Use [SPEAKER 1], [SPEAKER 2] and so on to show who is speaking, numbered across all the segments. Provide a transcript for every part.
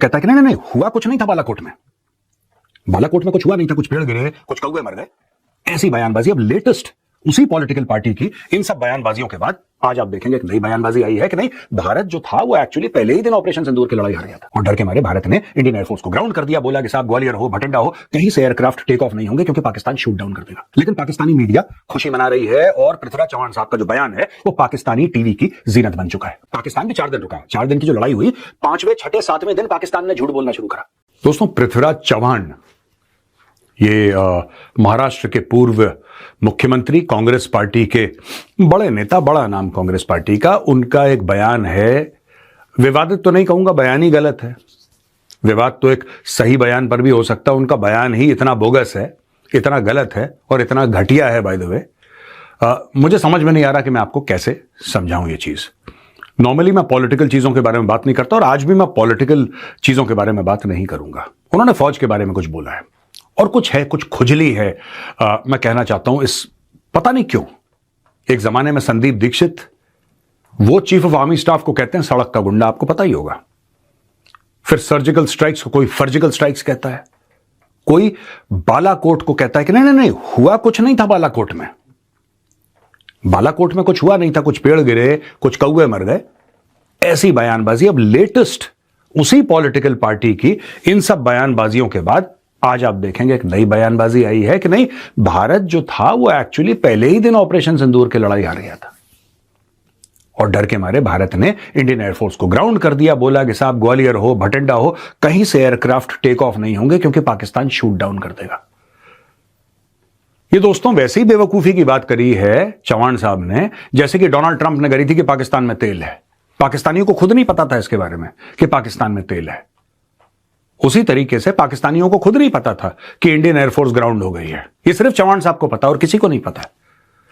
[SPEAKER 1] कहता है कि नहीं नहीं नहीं, हुआ कुछ नहीं था बालाकोट में। बालाकोट में कुछ हुआ नहीं था, कुछ पेड़ गिरे, कुछ कौवे मर गए, ऐसी बयानबाजी। अब लेटेस्ट उसी पॉलिटिकल पार्टी की इन सब बयानबाजियों के बाद आज आप देखेंगे एक नई बयानबाजी आई है कि नहीं, भारत जो था वो एक्चुअली पहले ही दिन ऑपरेशन सिंदूर की लड़ाई हार गया था और डर के मारे भारत ने इंडियन एयरफोर्स को ग्राउंड कर दिया। बोला कि साहब ग्वालियर हो, भटिंडा हो, कहीं से एयरक्राफ्ट टेक ऑफ नहीं होंगे क्योंकि पाकिस्तान शूट डाउन कर देगा। लेकिन पाकिस्तानी मीडिया खुशी मना रही है और पृथ्वीराज चौहान साहब का जो बयान है वो पाकिस्तानी टीवी की जीनत बन चुका है। पाकिस्तान भी 4 दिन रुका है। 4 दिन की जो लड़ाई हुई, 5वें, 6ठे, 7वें दिन पाकिस्तान ने झूठ बोलना शुरू करा। दोस्तों, पृथ्वीराज चौहान ये महाराष्ट्र के पूर्व मुख्यमंत्री, कांग्रेस पार्टी के बड़े नेता, बड़ा नाम कांग्रेस पार्टी का, उनका एक बयान है। विवादित तो नहीं कहूंगा, बयान ही गलत है। विवाद तो एक सही बयान पर भी हो सकता है, उनका बयान ही इतना बोगस है, इतना गलत है और इतना घटिया है। बाय द वे, मुझे समझ में नहीं आ रहा कि मैं आपको कैसे समझाऊं ये चीज। नॉर्मली मैं पॉलिटिकल चीजों के बारे में बात नहीं करता और आज भी मैं पॉलिटिकल चीजों के बारे में बात नहीं करूंगा। उन्होंने फौज के बारे में कुछ बोला है और कुछ है, कुछ खुजली है। मैं कहना चाहता हूं, इस पता नहीं क्यों एक जमाने में संदीप दीक्षित, वो चीफ ऑफ आर्मी स्टाफ को कहते हैं सड़क का गुंडा, आपको पता ही होगा। फिर सर्जिकल स्ट्राइक्स को कोई सर्जिकल स्ट्राइक्स कहता है, कोई बालाकोट को कहता है कि नहीं नहीं नहीं, हुआ कुछ नहीं था बालाकोट में। बालाकोट में कुछ हुआ नहीं था, कुछ पेड़ गिरे, कुछ कौवे मर गए, ऐसी बयानबाजी। अब लेटेस्ट उसी पॉलिटिकल पार्टी की इन सब बयानबाजियों के बाद आज आप देखेंगे एक नई बयानबाजी आई है कि नहीं, भारत जो था वो एक्चुअली पहले ही दिन ऑपरेशन सिंदूर की लड़ाई हार गया था और डर के मारे भारत ने इंडियन एयरफोर्स को ग्राउंड कर दिया। बोला कि साहब ग्वालियर हो, भटिंडा हो, कहीं से एयरक्राफ्ट टेक ऑफ नहीं होंगे क्योंकि पाकिस्तान शूट डाउन कर देगा। ये दोस्तों वैसे ही बेवकूफी की बात करी है चौहान साहब ने, जैसे कि डोनाल्ड ट्रंप ने करी थी कि पाकिस्तान में तेल है। पाकिस्तानियों को खुद नहीं पता था इसके बारे में कि पाकिस्तान में तेल है। उसी तरीके से पाकिस्तानियों को खुद नहीं पता था कि इंडियन एयरफोर्स ग्राउंड हो गई है। ये सिर्फ चौहान साहब को पता और किसी को नहीं पता।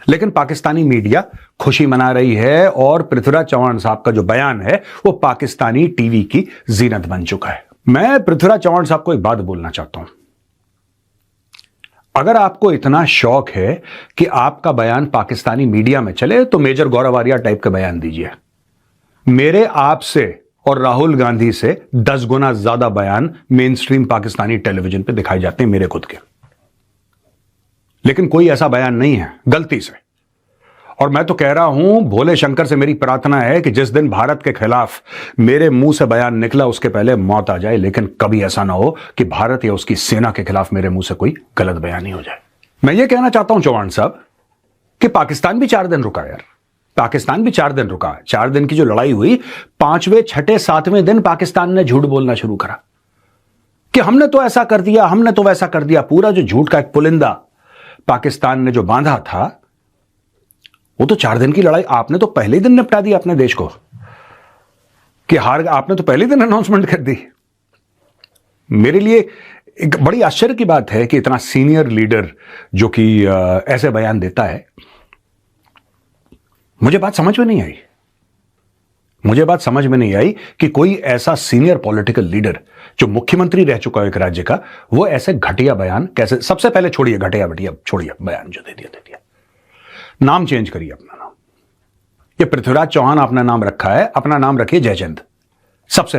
[SPEAKER 1] लेकिन पाकिस्तानी मीडिया खुशी मना रही है और पृथ्वीराज चौहान साहब का जो बयान है वो पाकिस्तानी टीवी की जीनत बन चुका है। मैं पृथ्वीराज चौहान साहब को एक बात बोलना चाहता हूं। अगर आपको इतना शौक है कि आपका बयान पाकिस्तानी मीडिया में चले तो मेजर गौरव आर्या टाइप का बयान दीजिए। मेरे आपसे और राहुल गांधी से 10 गुना ज्यादा बयान मेन स्ट्रीम पाकिस्तानी टेलीविजन पे दिखाए जाते हैं मेरे खुद के, लेकिन कोई ऐसा बयान नहीं है, गलती से। और मैं तो कह रहा हूं, भोले शंकर से मेरी प्रार्थना है कि जिस दिन भारत के खिलाफ मेरे मुंह से बयान निकला उसके पहले मौत आ जाए, लेकिन कभी ऐसा ना हो कि भारत या उसकी सेना के खिलाफ मेरे मुंह से कोई गलत बयान ही हो जाए। मैं ये कहना चाहता हूं चौहान साहब कि पाकिस्तान भी 4 दिन रुका यार। पाकिस्तान भी 4 दिन रुका। 4 दिन की जो लड़ाई हुई, 5वें, 6ठे, 7वें दिन पाकिस्तान ने झूठ बोलना शुरू करा कि हमने तो ऐसा कर दिया, हमने तो वैसा कर दिया। पूरा जो झूठ का एक पुलिंदा पाकिस्तान ने जो बांधा था, वो तो 4 दिन की लड़ाई आपने तो पहले ही दिन निपटा दिया अपने देश को कि हार। आपने तो पहले दिन अनाउंसमेंट कर दी। मेरे लिए एक बड़ी आश्चर्य की बात है कि इतना सीनियर लीडर जो कि ऐसे बयान देता है। मुझे बात समझ में नहीं आई। मुझे बात समझ में नहीं आई कि कोई ऐसा सीनियर पॉलिटिकल लीडर जो मुख्यमंत्री रह चुका है एक राज्य का, वो ऐसे घटिया बयान कैसे। सबसे पहले छोड़िए घटिया बटिया, छोड़िए बयान जो दे दिया, नाम चेंज करिए अपना नाम। ये पृथ्वीराज चौहान अपना नाम रखा है, अपना नाम रखिए जयचंद। सबसे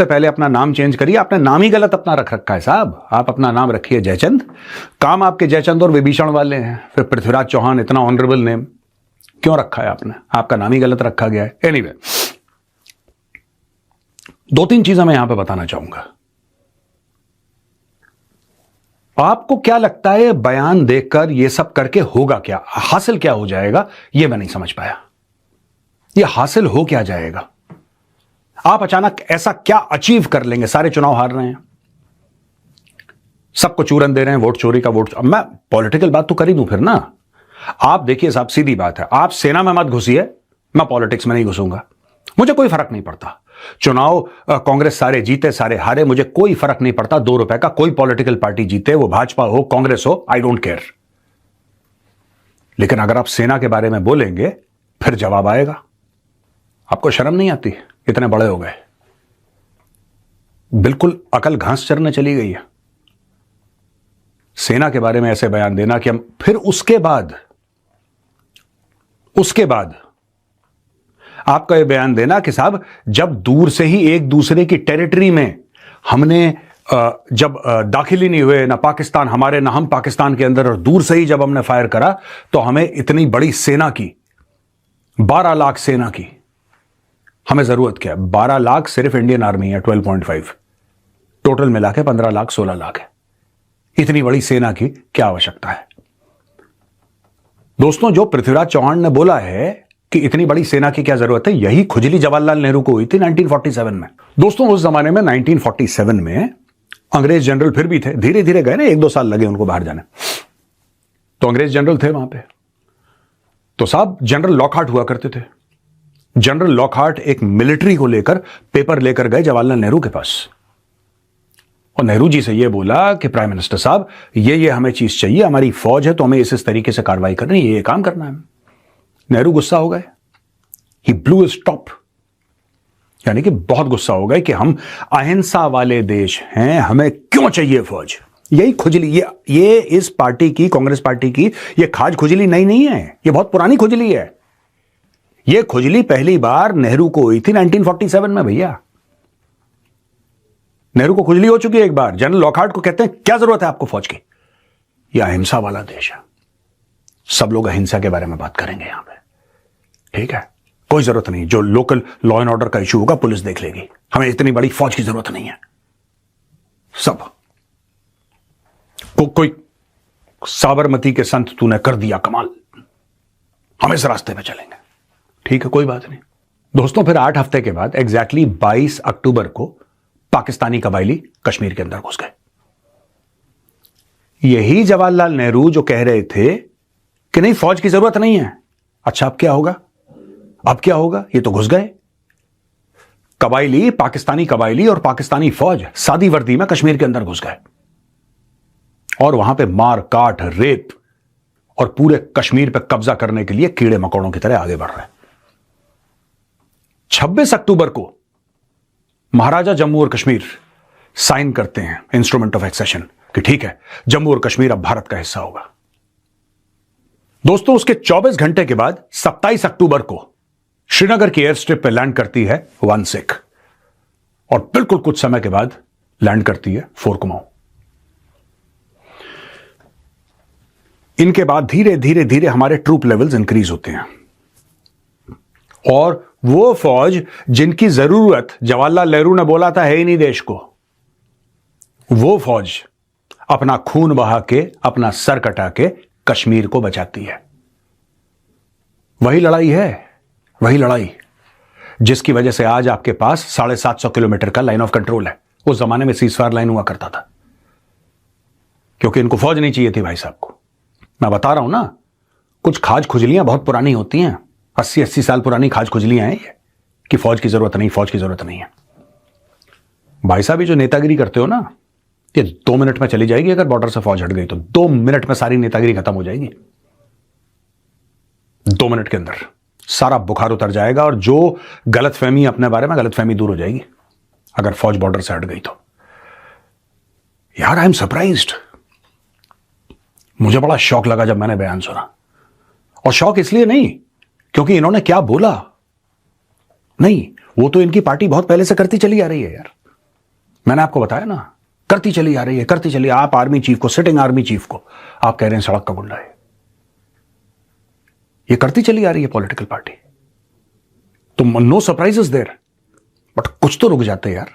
[SPEAKER 1] पहले अपना नाम चेंज करिए। आपने नाम ही गलत अपना रख रखा है साहब। आप अपना नाम रखिए जयचंद। काम आपके जयचंद और विभीषण वाले हैं, फिर पृथ्वीराज चौहान इतना ऑनरेबल नेम क्यों रखा है आपने? आपका नाम ही गलत रखा गया है। एनीवे, 2-3 चीजें मैं यहां पे बताना चाहूंगा। आपको क्या लगता है बयान देखकर ये सब करके होगा क्या, हासिल क्या हो जाएगा? ये मैं नहीं समझ पाया। ये हासिल हो क्या जाएगा? आप अचानक ऐसा क्या अचीव कर लेंगे? सारे चुनाव हार रहे हैं, सबको चूरन दे रहे हैं, वोट चोरी का वोट। अब मैं पॉलिटिकल बात तो कर ही दूं फिर ना। आप देखिए साहब, सीधी बात है, आप सेना में मत घुसिए, मैं पॉलिटिक्स में नहीं घुसूंगा। मुझे कोई फर्क नहीं पड़ता। चुनाव कांग्रेस सारे जीते सारे हारे, मुझे कोई फर्क नहीं पड़ता। 2 रुपए का कोई पॉलिटिकल पार्टी जीते, वो भाजपा हो, कांग्रेस हो, आई डोंट केयर। लेकिन अगर आप सेना के बारे में बोलेंगे फिर जवाब आएगा। आपको शर्म नहीं आती? इतने बड़े हो गए, बिल्कुल अकल घास चरने चली गई है। सेना के बारे में ऐसे बयान देना कि हम फिर उसके बाद आपका यह बयान देना कि साहब जब दूर से ही एक दूसरे की टेरिटरी में हमने जब दाखिल ही नहीं हुए, ना पाकिस्तान हमारे ना हम पाकिस्तान के अंदर, और दूर से ही जब हमने फायर करा तो हमें इतनी बड़ी सेना की, 12 लाख सेना की हमें जरूरत क्या है? 12 लाख सिर्फ इंडियन आर्मी है, 12.5 टोटल मिला के 15 लाख 16 लाख है। इतनी बड़ी सेना की क्या आवश्यकता है? दोस्तों, जो पृथ्वीराज चौहान ने बोला है कि इतनी बड़ी सेना की क्या जरूरत है, यही खुजली जवाहरलाल नेहरू को हुई थी 1947 में। दोस्तों, उस जमाने में 1947 में अंग्रेज जनरल फिर भी थे, धीरे धीरे गए ना, 1-2 साल लगे उनको बाहर जाने, तो अंग्रेज जनरल थे वहां पे। तो साहब जनरल लॉकहार्ट हुआ करते थे। जनरल लॉकहार्ट एक मिलिट्री को लेकर पेपर लेकर गए जवाहरलाल नेहरू के पास, और नेहरू जी से यह बोला कि प्राइम मिनिस्टर साहब, ये हमें चीज चाहिए, हमारी फौज है तो हमें इस तरीके से कार्रवाई करनी है, ये काम करना है। नेहरू गुस्सा हो गए, ही ब्लू हिज टॉप, यानी कि बहुत गुस्सा हो गए कि हम अहिंसा वाले देश हैं, हमें क्यों चाहिए फौज। यही खुजली, ये इस पार्टी की, कांग्रेस पार्टी की ये खाज खुजली नई नहीं है, ये बहुत पुरानी खुजली है। ये खुजली पहली बार नेहरू को हुई थी 1947 में भैया। नेहरू को खुजली हो चुकी है एक बार। जनरल लॉकहार्ट को कहते हैं क्या जरूरत है आपको फौज की, यह अहिंसा वाला देश है, सब लोग अहिंसा के बारे में बात करेंगे यहां पे, ठीक है, कोई जरूरत नहीं, जो लोकल लॉ एंड ऑर्डर का इशू होगा पुलिस देख लेगी, हमें इतनी बड़ी फौज की जरूरत नहीं है। सब कोई साबरमती के संत तूने कर दिया कमाल, हम इस रास्ते पे चलेंगे, ठीक है, कोई बात नहीं। दोस्तों, फिर 8 हफ्ते के बाद एग्जैक्टली 22 अक्टूबर को पाकिस्तानी कबायली कश्मीर के अंदर घुस गए। यही जवाहरलाल नेहरू जो कह रहे थे कि नहीं फौज की जरूरत नहीं है, अच्छा अब क्या होगा, अब क्या होगा, ये तो घुस गए। कबायली, पाकिस्तानी कबायली और पाकिस्तानी फौज सादी वर्दी में कश्मीर के अंदर घुस गए, और वहां पे मार काट, रेप और पूरे कश्मीर पे कब्जा करने के लिए कीड़े मकोड़ों की तरह आगे बढ़ रहे हैं। 26 अक्टूबर को महाराजा जम्मू और कश्मीर साइन करते हैं इंस्ट्रूमेंट ऑफ एक्सेशन कि ठीक है, जम्मू और कश्मीर अब भारत का हिस्सा होगा। दोस्तों, उसके 24 घंटे के बाद 27 अक्टूबर को श्रीनगर की एयर स्ट्रिप पर लैंड करती है 1 सिख, और बिल्कुल कुछ समय के बाद लैंड करती है 4 कुमाऊं। इनके बाद धीरे धीरे धीरे हमारे ट्रूप लेवल्स इंक्रीज होते हैं, और वो फौज जिनकी जरूरत जवाहरलाल नेहरू ने बोला था है ही नहीं देश को, वो फौज अपना खून बहा के, अपना सर कटा के कश्मीर को बचाती है। वही लड़ाई है, वही लड़ाई जिसकी वजह से आज आपके पास 750 किलोमीटर का लाइन ऑफ कंट्रोल है। उस जमाने में सीजफायर लाइन हुआ करता था, क्योंकि इनको फौज नहीं चाहिए थी भाई साहब को। मैं बता रहा हूं ना, कुछ खाज खुजलियां बहुत पुरानी होती हैं, 80-80 साल पुरानी खाज खुजलियां हैं ये, कि फौज की जरूरत नहीं, फौज की जरूरत नहीं है। भाई साहब, ये जो नेतागिरी करते हो ना, ये 2 मिनट में चली जाएगी। अगर बॉर्डर से फौज हट गई तो 2 मिनट में सारी नेतागिरी खत्म हो जाएगी। 2 मिनट के अंदर सारा बुखार उतर जाएगा, और जो गलतफहमी अपने बारे में, गलतफहमी दूर हो जाएगी अगर फौज बॉर्डर से हट गई तो। यार, आई एम सरप्राइज्ड, मुझे बड़ा शौक लगा जब मैंने बयान सुना। और शौक इसलिए नहीं क्योंकि इन्होंने क्या बोला, नहीं, वो तो इनकी पार्टी बहुत पहले से करती चली आ रही है यार। मैंने आपको बताया ना, करती चली आ रही है, करती चली। आप आर्मी चीफ को, सिटिंग आर्मी चीफ को आप कह रहे हैं सड़क का गुंडा है, ये करती चली आ रही है पॉलिटिकल पार्टी। तो नो सरप्राइजेस देयर, बट कुछ तो रुक जाते यार,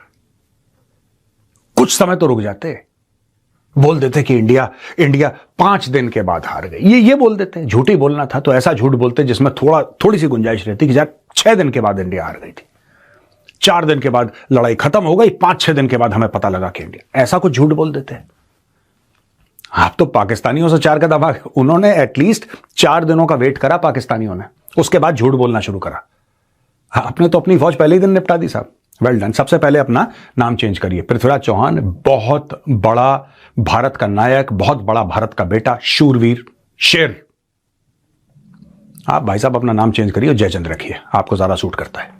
[SPEAKER 1] कुछ समय तो रुक जाते। बोल देते कि इंडिया 5 दिन के बाद हार गई, ये बोल देते। झूठी बोलना था तो ऐसा झूठ बोलते जिसमें थोड़ी सी गुंजाइश रहती कि यार 6 दिन के बाद इंडिया हार गई थी, 4 दिन के बाद लड़ाई खत्म हो गई, 5-6 दिन के बाद हमें पता लगा कि इंडिया, ऐसा कुछ झूठ बोल देते हैं। आप तो पाकिस्तानियों से 4 कदम आगे, उन्होंने एटलीस्ट 4 दिनों का वेट करा पाकिस्तानियों ने, उसके बाद झूठ बोलना शुरू करा। आपने तो अपनी फौज पहले ही दिन निपटा दी साहब, वेल डन। सबसे पहले अपना नाम चेंज करिए। पृथ्वीराज चौहान बहुत बड़ा भारत का नायक, बहुत बड़ा भारत का बेटा, शूरवीर, शेर। आप भाई साहब अपना नाम चेंज करिए और जयचंद रखिए, आपको ज्यादा सूट करता है।